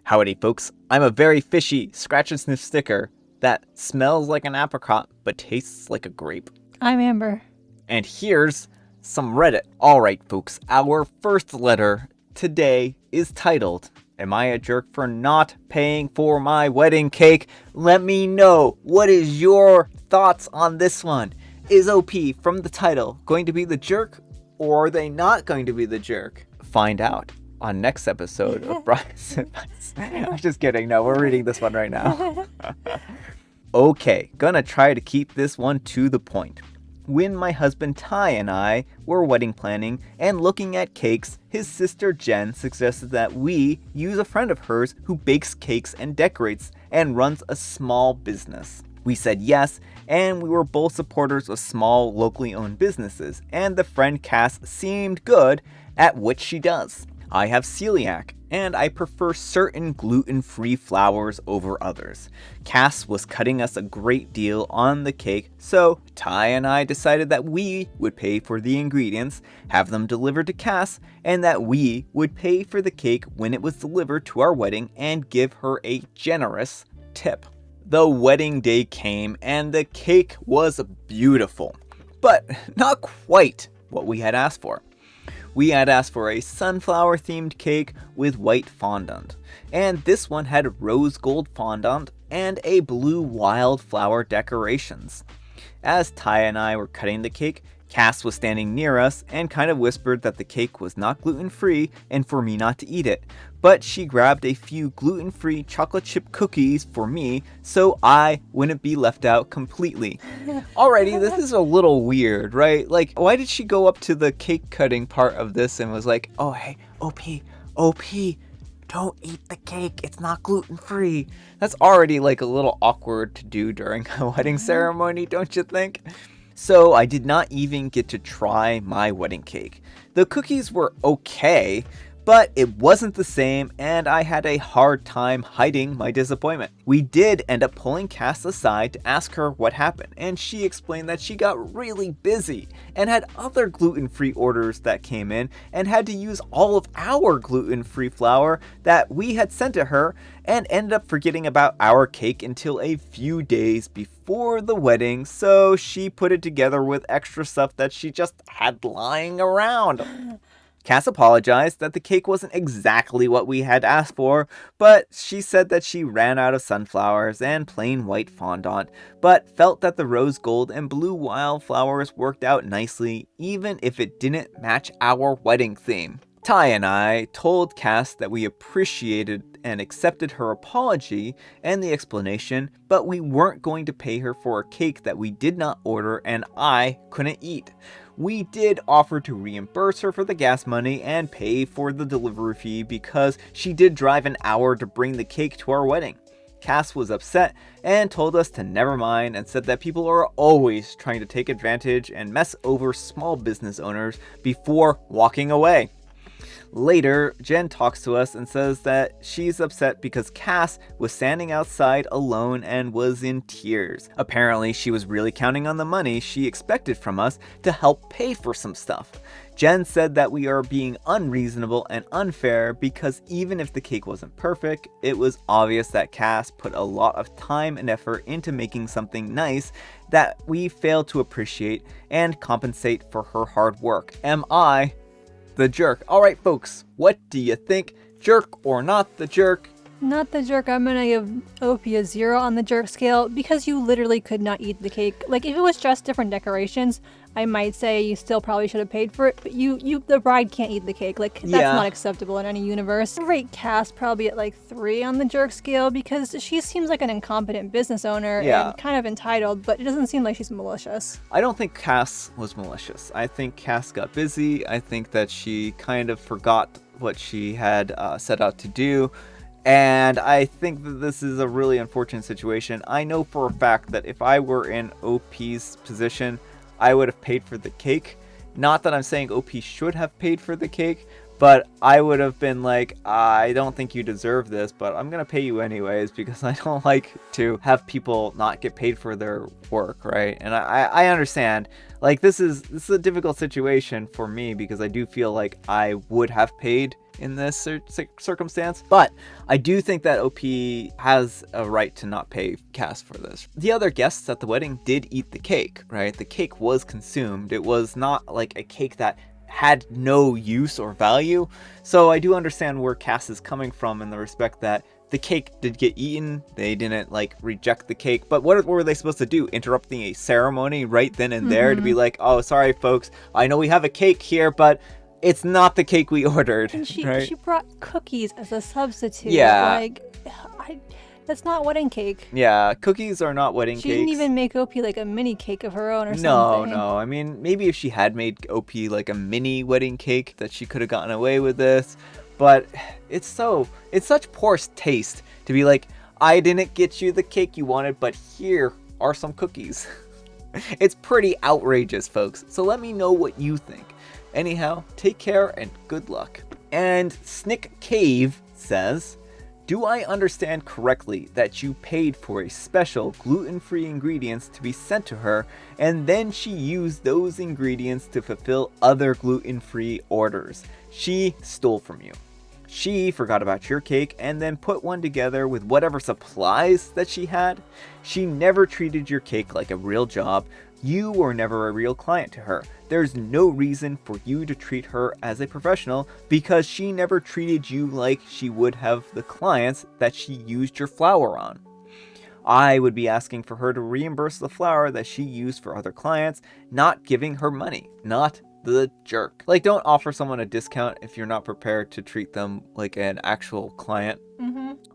Howdy folks, I'm a very fishy scratch and sniff sticker that smells like an apricot but tastes like a grape. I'm Amber. And here's some Reddit. Alright folks, our first letter today is titled, Am I a jerk for not paying for my wedding cake? Let me know, what is your thoughts on this one? Is OP from the title going to be the jerk, or are they not going to be the jerk? Find out on next episode of Brian's Advice. I'm just kidding. No, we're reading this one right now. Okay, gonna try to keep this one to the point. When my husband Ty and I were wedding planning and looking at cakes, his sister Jen suggested that we use a friend of hers who bakes cakes and decorates and runs a small business. We said yes, and we were both supporters of small, locally owned businesses, and the friend Cass seemed good at what she does. I have celiac, and I prefer certain gluten-free flours over others. Cass was cutting us a great deal on the cake, so Ty and I decided that we would pay for the ingredients, have them delivered to Cass, and that we would pay for the cake when it was delivered to our wedding and give her a generous tip. The wedding day came and the cake was beautiful, but not quite what we had asked for. We had asked for a sunflower themed cake with white fondant, and this one had rose gold fondant and a blue wildflower decorations. As Ty and I were cutting the cake, Cass was standing near us and kind of whispered that the cake was not gluten-free and for me not to eat it, but she grabbed a few gluten-free chocolate chip cookies for me so I wouldn't be left out completely. Alrighty, this is a little weird, right? Like, why did she go up to the cake cutting part of this and was like, oh hey, OP, don't eat the cake, it's not gluten-free. That's already like a little awkward to do during a wedding ceremony, don't you think? So I did not even get to try my wedding cake. The cookies were okay, but it wasn't the same, and I had a hard time hiding my disappointment. We did end up pulling Cass aside to ask her what happened, and she explained that she got really busy and had other gluten-free orders that came in and had to use all of our gluten-free flour that we had sent to her, and ended up forgetting about our cake until a few days before the wedding, so she put it together with extra stuff that she just had lying around. Cass apologized that the cake wasn't exactly what we had asked for, but she said that she ran out of sunflowers and plain white fondant, but felt that the rose gold and blue wildflowers worked out nicely, even if it didn't match our wedding theme. Ty and I told Cass that we appreciated and accepted her apology and the explanation, but we weren't going to pay her for a cake that we did not order and I couldn't eat. We did offer to reimburse her for the gas money and pay for the delivery fee because she did drive an hour to bring the cake to our wedding. Cass was upset and told us to never mind and said that people are always trying to take advantage and mess over small business owners before walking away. Later, Jen talks to us and says that she's upset because Cass was standing outside alone and was in tears. Apparently, she was really counting on the money she expected from us to help pay for some stuff. Jen said that we are being unreasonable and unfair because even if the cake wasn't perfect, it was obvious that Cass put a lot of time and effort into making something nice that we failed to appreciate and compensate for her hard work. Am I the jerk? Alright folks, what do you think? Jerk or not the jerk? Not the jerk. I'm gonna give OP a 0 on the jerk scale because you literally could not eat the cake. Like, if it was just different decorations, I might say you still probably should have paid for it, but the bride can't eat the cake. Like, that's not acceptable in any universe. I rate Cass probably at like 3 on the jerk scale because she seems like an incompetent business owner and kind of entitled, but it doesn't seem like she's malicious. I don't think Cass was malicious. I think Cass got busy. I think that she kind of forgot what she had set out to do. And I think that this is a really unfortunate situation. I know for a fact that if I were in OP's position, I would have paid for the cake. Not that I'm saying OP should have paid for the cake, but I would have been like, I don't think you deserve this, but I'm going to pay you anyways because I don't like to have people not get paid for their work, right? And I understand. Like, this is a difficult situation for me because I do feel like I would have paid in this circumstance. But I do think that OP has a right to not pay Cass for this. The other guests at the wedding did eat the cake, right? The cake was consumed. It was not like a cake that had no use or value. So I do understand where Cass is coming from in the respect that the cake did get eaten. They didn't like reject the cake, but what were they supposed to do? Interrupting a ceremony right then and there to be like, oh, sorry folks, I know we have a cake here, but it's not the cake we ordered. And she right? brought cookies as a substitute. Yeah. Like, that's not wedding cake. Yeah, cookies are not wedding She cakes. didn't even make OP like a mini cake of her own or No, something. no. I mean, maybe if she had made OP like a mini wedding cake, that she could have gotten away with this. But it's such poor taste to be like, I didn't get you the cake you wanted, but here are some cookies. It's pretty outrageous, folks. So let me know what you think. Anyhow, take care and good luck. And Snick Cave says, do I understand correctly that you paid for a special gluten-free ingredients to be sent to her, and then she used those ingredients to fulfill other gluten-free orders? She stole from you. She forgot about your cake and then put one together with whatever supplies that she had. She never treated your cake like a real job. You were never a real client to her. There's no reason for you to treat her as a professional because she never treated you like she would have the clients that she used your flour on. I would be asking for her to reimburse the flour that she used for other clients, not giving her money, not the jerk. Like, don't offer someone a discount if you're not prepared to treat them like an actual client.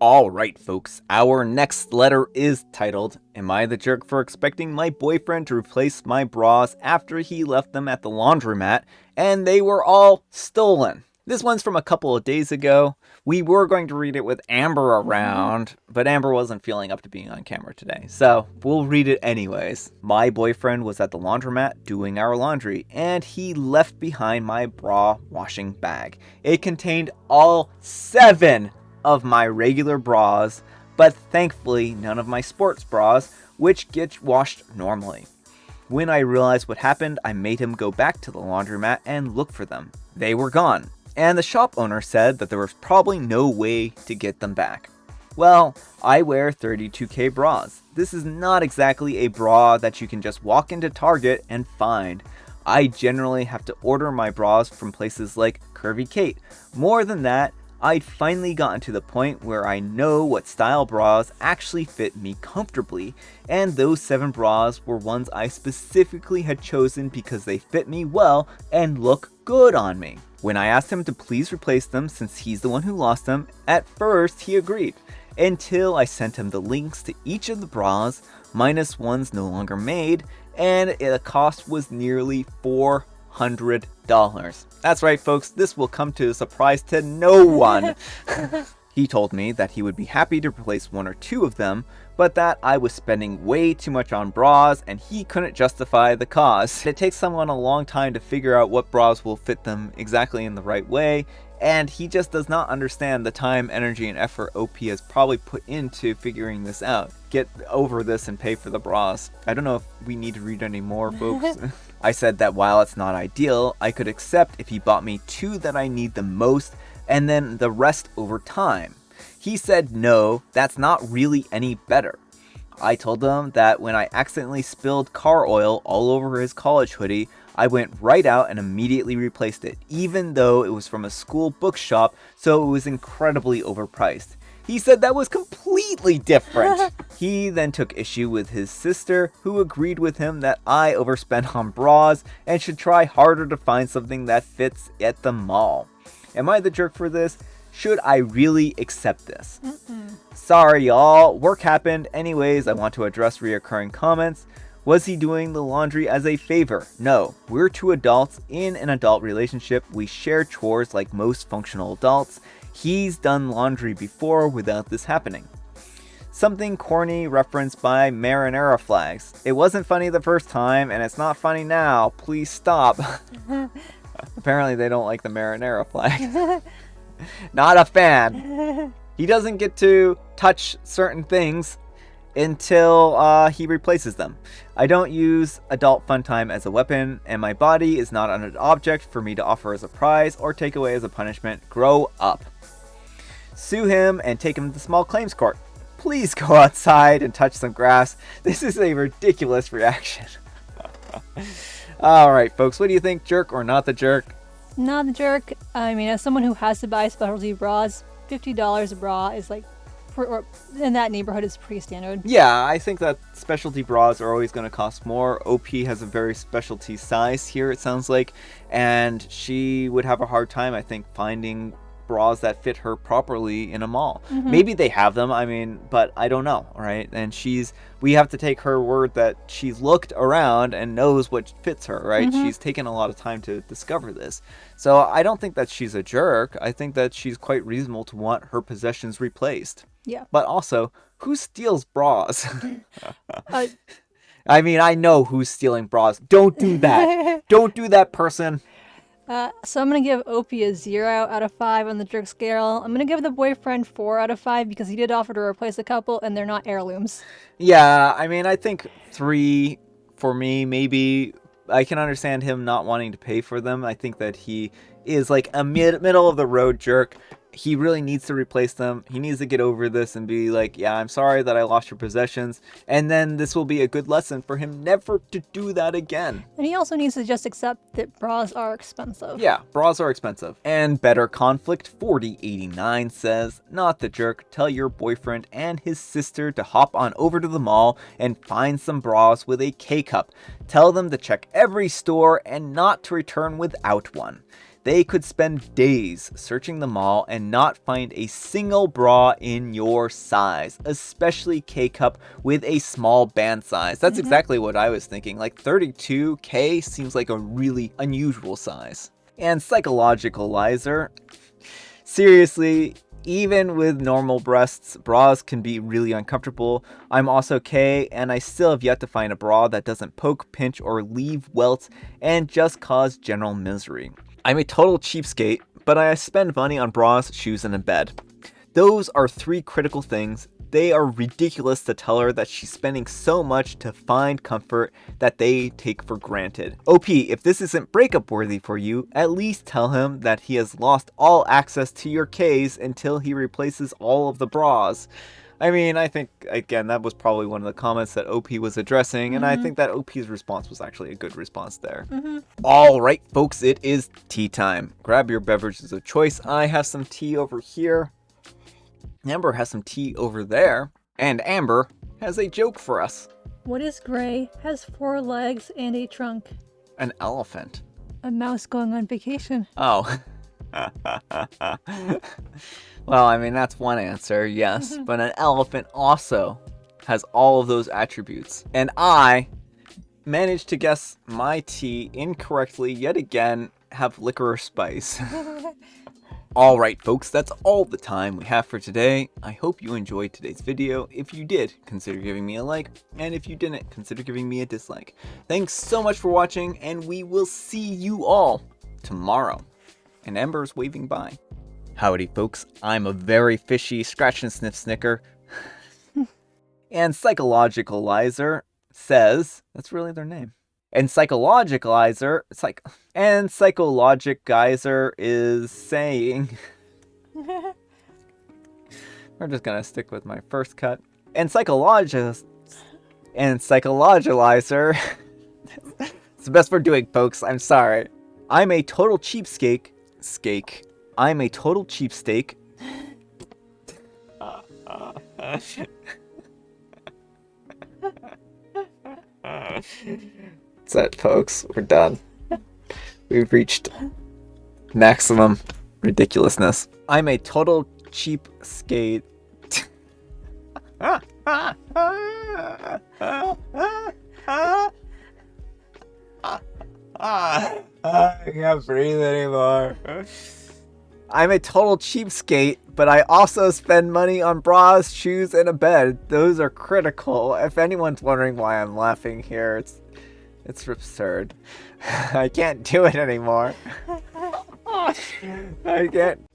All right, folks, our next letter is titled, Am I the jerk for expecting my boyfriend to replace my bras after he left them at the laundromat and they were all stolen? This one's from a couple of days ago. We were going to read it with Amber around, but Amber wasn't feeling up to being on camera today, so we'll read it anyways. My boyfriend was at the laundromat doing our laundry, and he left behind my bra washing bag. It contained all 7 of my regular bras, but thankfully none of my sports bras, which get washed normally. When I realized what happened, I made him go back to the laundromat and look for them. They were gone, and the shop owner said that there was probably no way to get them back. Well, I wear 32K bras. This is not exactly a bra that you can just walk into Target and find. I generally have to order my bras from places like Curvy Kate. More than that, I'd finally gotten to the point where I know what style bras actually fit me comfortably, and those 7 bras were ones I specifically had chosen because they fit me well and look good on me. When I asked him to please replace them since he's the one who lost them, at first he agreed, until I sent him the links to each of the bras, minus ones no longer made, and the cost was nearly $400. That's right, folks, this will come to a surprise to no one. He told me that he would be happy to replace 1 or 2 of them, but that I was spending way too much on bras and he couldn't justify the cost. It takes someone a long time to figure out what bras will fit them exactly in the right way, and he just does not understand the time, energy, and effort OP has probably put into figuring this out. Get over this and pay for the bras. I don't know if we need to read any more, folks. I said that while it's not ideal, I could accept if he bought me 2 that I need the most and then the rest over time. He said no, that's not really any better. I told him that when I accidentally spilled car oil all over his college hoodie, I went right out and immediately replaced it, even though it was from a school bookshop, so it was incredibly overpriced. He said that was completely different. He then took issue with his sister, who agreed with him that I overspent on bras and should try harder to find something that fits at the mall. Am I the jerk for this? Should I really accept this? Sorry, y'all. Work happened. Anyways, I want to address reoccurring comments. Was he doing the laundry as a favor? No. We're 2 adults in an adult relationship. We share chores like most functional adults. He's done laundry before without this happening. Something corny referenced by marinara flags. It wasn't funny the first time, and it's not funny now. Please stop. Apparently they don't like the marinara flag. Not a fan. He doesn't get to touch certain things. until he replaces them. I don't use adult fun time as a weapon, and my body is not an object for me to offer as a prize or take away as a punishment. Grow up. Sue him and take him to the small claims court. Please go outside and touch some grass. This is a ridiculous reaction. Alright, folks, what do you think? Jerk or not the jerk? Not the jerk. I mean, as someone who has to buy specialty bras, $50 a bra is like, or in that neighborhood is pretty standard. Yeah, I think that specialty bras are always going to cost more. OP has a very specialty size here, it sounds like, and she would have a hard time, I think, finding bras that fit her properly in a mall. Maybe they have them, I mean, but I don't know, right? And we have to take her word that she's looked around and knows what fits her, right? She's taken a lot of time to discover this. So I don't think that she's a jerk. I think that she's quite reasonable to want her possessions replaced. Yeah. But also, who steals bras? I mean, I know who's stealing bras. Don't do that. Don't do that, person. So I'm going to give Opie a 0 out of 5 on the jerk scale. I'm going to give the boyfriend 4 out of 5 because he did offer to replace a couple and they're not heirlooms. Yeah, I mean, I think 3 for me, maybe. I can understand him not wanting to pay for them. I think that he is like a middle of the road jerk. He really needs to replace them. He needs to get over this and be like, yeah, I'm sorry that I lost your possessions. And then this will be a good lesson for him never to do that again. And he also needs to just accept that bras are expensive. Yeah, bras are expensive. And Better Conflict 4089 says, not the jerk, tell your boyfriend and his sister to hop on over to the mall and find some bras with a K-cup. Tell them to check every store and not to return without one. They could spend days searching the mall and not find a single bra in your size, especially K-cup with a small band size. That's exactly what I was thinking. Like 32K seems like a really unusual size. And Psychologicalizer, seriously, even with normal breasts, bras can be really uncomfortable. I'm also K, and I still have yet to find a bra that doesn't poke, pinch, or leave welts and just cause general misery. I'm a total cheapskate, but I spend money on bras, shoes, and a bed. Those are 3 critical things. They are ridiculous to tell her that she's spending so much to find comfort that they take for granted. OP, if this isn't breakup worthy for you, at least tell him that he has lost all access to your Ks until he replaces all of the bras. I mean, I think, again, that was probably one of the comments that OP was addressing, and I think that OP's response was actually a good response there. All right, folks, it is tea time. Grab your beverages of choice. I have some tea over here. Amber has some tea over there. And Amber has a joke for us. What is gray, has 4 legs, and a trunk? An elephant. A mouse going on vacation. Oh. Well, I mean, that's one answer, yes. But an elephant also has all of those attributes. And I managed to guess my tea incorrectly yet again, have licorice spice. All right, folks, that's all the time we have for today. I hope you enjoyed today's video. If you did, consider giving me a like. And if you didn't, consider giving me a dislike. Thanks so much for watching, and we will see you all tomorrow. And Amber's waving bye. Howdy, folks. I'm a very fishy scratch and sniff snicker. And Psychologicalizer says, that's really their name. And Psychologicalizer is saying, we're just gonna stick with my first cut. And Psychologicalizer, it's the best we're doing, folks. I'm sorry. I'm a total cheapskate. I'm a total cheapsteak. That's it, folks. We're done. We've reached maximum ridiculousness. I'm a total cheapskate. I can't breathe anymore. I'm a total cheapskate, but I also spend money on bras, shoes, and a bed. Those are critical. If anyone's wondering why I'm laughing here, it's absurd. I can't do it anymore. I can't.